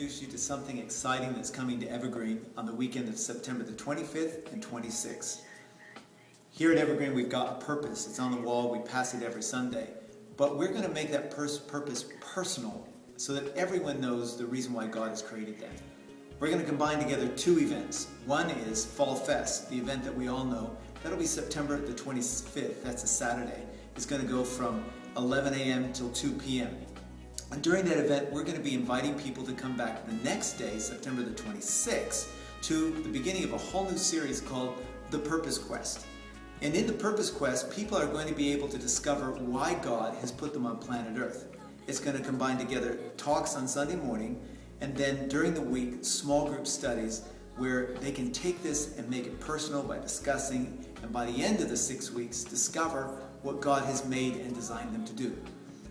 introduce you to something exciting that's coming to Evergreen on the weekend of September the 25th and 26th. Here at Evergreen, we've got a purpose. It's on the wall. We pass it every Sunday. But we're going to make that purpose personal so that everyone knows the reason why God has created them. We're going to combine together two events. One is Fall Fest, the event that we all know. That'll be September the 25th. That's a Saturday. It's going to go from 11 a.m. till 2 p.m. And during that event, we're going to be inviting people to come back the next day, September the 26th, to the beginning of a whole new series called The Purpose Quest. And in The Purpose Quest, people are going to be able to discover why God has put them on planet Earth. It's going to combine together talks on Sunday morning, and then during the week, small group studies where they can take this and make it personal by discussing, and by the end of the 6 weeks, discover what God has made and designed them to do.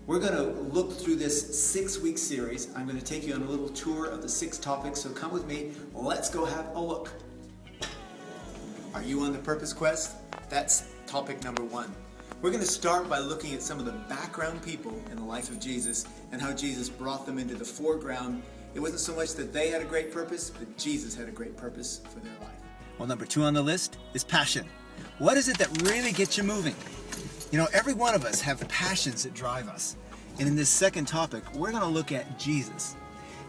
We're going to look through this 6-week series. I'm going to take you on a little tour of the 6 topics, so come with me. Let's go have a look. Are you on the Purpose Quest? That's topic number 1. We're going to start by looking at some of the background people in the life of Jesus and how Jesus brought them into the foreground. It wasn't so much that they had a great purpose, but Jesus had a great purpose for their life. Well, number 2 on the list is passion. What is it that really gets you moving? You know, every one of us have passions that drive us. And in this second topic, we're going to look at Jesus.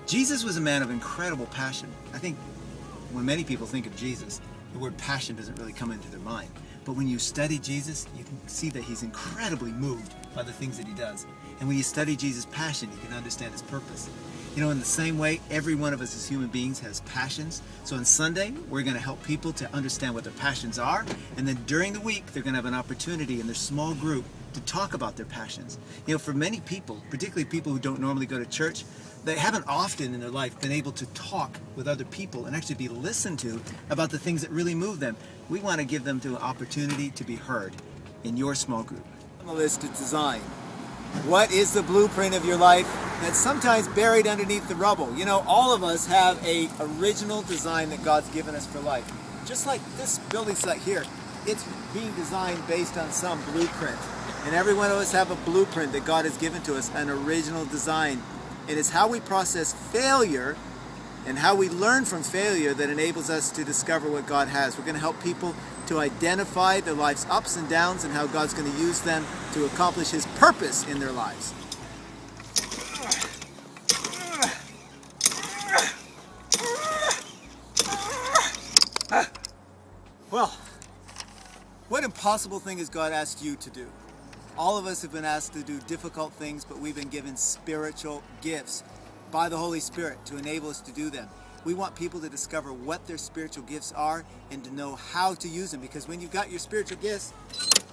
Jesus was a man of incredible passion. I think when many people think of Jesus, the word passion doesn't really come into their mind. But when you study Jesus, you can see that he's incredibly moved by the things that he does. And when you study Jesus' passion, you can understand his purpose. You know, in the same way, every one of us as human beings has passions. So on Sunday, we're going to help people to understand what their passions are. And then during the week, they're going to have an opportunity in their small group to talk about their passions. You know, for many people, particularly people who don't normally go to church, they haven't often in their life been able to talk with other people and actually be listened to about the things that really move them. We want to give them an opportunity to be heard in your small group. On the list is design. What is the blueprint of your life that's sometimes buried underneath the rubble? You know, all of us have an original design that God's given us for life. Just like this building site here, it's being designed based on some blueprint. And every one of us have a blueprint that God has given to us, an original design. It is how we process failure and how we learn from failure that enables us to discover what God has. We're going to help people to identify their life's ups and downs and how God's going to use them to accomplish his purpose in their lives. Well, what impossible thing has God asked you to do? All of us have been asked to do difficult things, but we've been given spiritual gifts by the Holy Spirit to enable us to do them. We want people to discover what their spiritual gifts are and to know how to use them, because when you've got your spiritual gifts,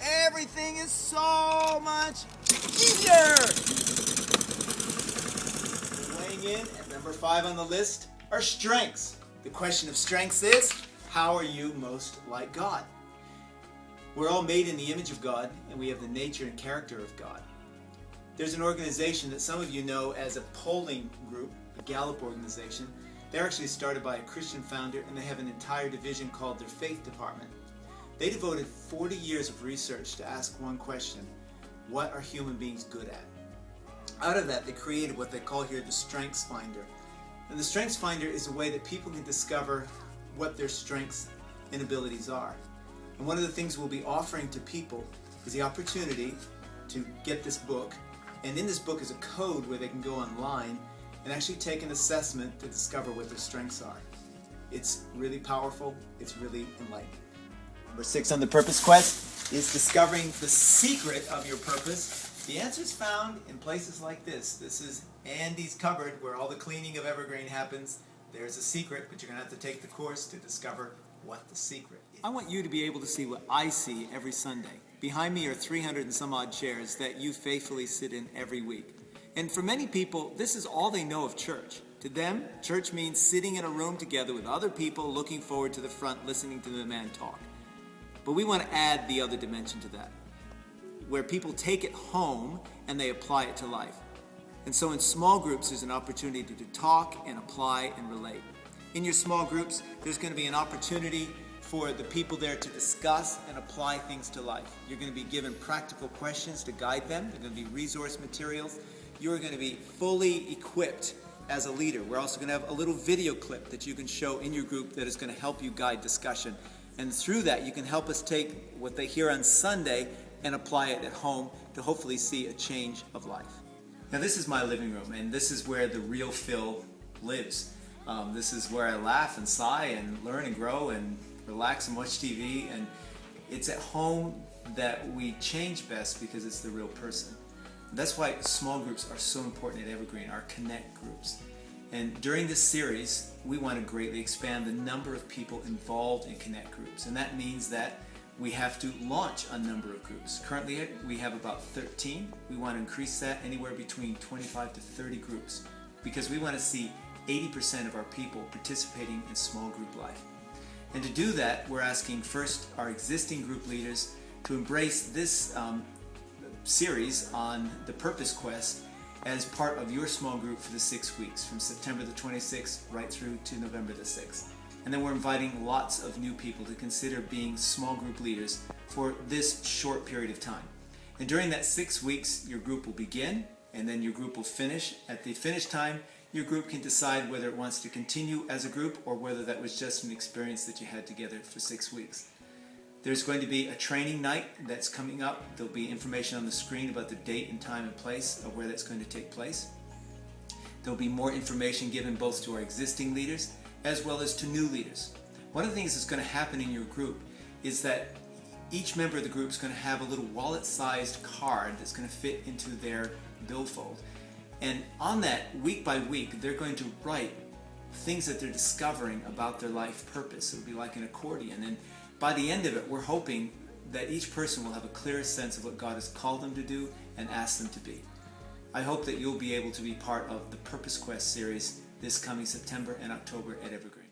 everything is so much easier. Weighing in at number 5 on the list are strengths. The question of strengths is, how are you most like God? We're all made in the image of God, and we have the nature and character of God. There's an organization that some of you know as a polling group, a Gallup organization. They're actually started by a Christian founder, and they have an entire division called their faith department. They devoted 40 years of research to ask one question: what are human beings good at? Out of that, they created what they call here the Strengths Finder. And the Strengths Finder is a way that people can discover what their strengths and abilities are. And one of the things we'll be offering to people is the opportunity to get this book. And in this book is a code where they can go online and actually take an assessment to discover what their strengths are. It's really powerful. It's really enlightening. Number 6 on the Purpose Quest is discovering the secret of your purpose. The answer is found in places like this. This is Andy's cupboard where all the cleaning of Evergreen happens. There's a secret, but you're going to have to take the course to discover what the secret is. I want you to be able to see what I see every Sunday. Behind me are 300 and some odd chairs that you faithfully sit in every week. And for many people, this is all they know of church. To them, church means sitting in a room together with other people, looking forward to the front, listening to the man talk. But we want to add the other dimension to that, where people take it home and they apply it to life. And so in small groups, there's an opportunity to talk and apply and relate. In your small groups, there's going to be an opportunity for the people there to discuss and apply things to life. You're going to be given practical questions to guide them. There are going to be resource materials. You're going to be fully equipped as a leader. We're also going to have a little video clip that you can show in your group that is going to help you guide discussion. And through that, you can help us take what they hear on Sunday and apply it at home to hopefully see a change of life. Now, this is my living room, and this is where the real Phil lives. This is where I laugh and sigh and learn and grow and relax and watch TV. And it's at home that we change best because it's the real person. That's why small groups are so important at Evergreen, our Connect groups. And during this series, we want to greatly expand the number of people involved in Connect groups. And that means that we have to launch a number of groups. Currently, we have about 13. We want to increase that anywhere between 25 to 30 groups because we want to see 80% of our people participating in small group life. And to do that, we're asking first our existing group leaders to embrace this series on the Purpose Quest as part of your small group for the 6 weeks, from September the 26th right through to November the 6th. And then we're inviting lots of new people to consider being small group leaders for this short period of time. And during that 6 weeks, your group will begin, and then your group will finish. At the finish time, your group can decide whether it wants to continue as a group or whether that was just an experience that you had together for 6 weeks. There's going to be a training night that's coming up. There'll be information on the screen about the date and time and place of where that's going to take place. There'll be more information given both to our existing leaders as well as to new leaders. One of the things that's going to happen in your group is that each member of the group is going to have a little wallet-sized card that's going to fit into their billfold. And on that, week by week, they're going to write things that they're discovering about their life purpose. It'll be like an accordion. And by the end of it, we're hoping that each person will have a clearer sense of what God has called them to do and asked them to be. I hope that you'll be able to be part of the Purpose Quest series this coming September and October at Evergreen.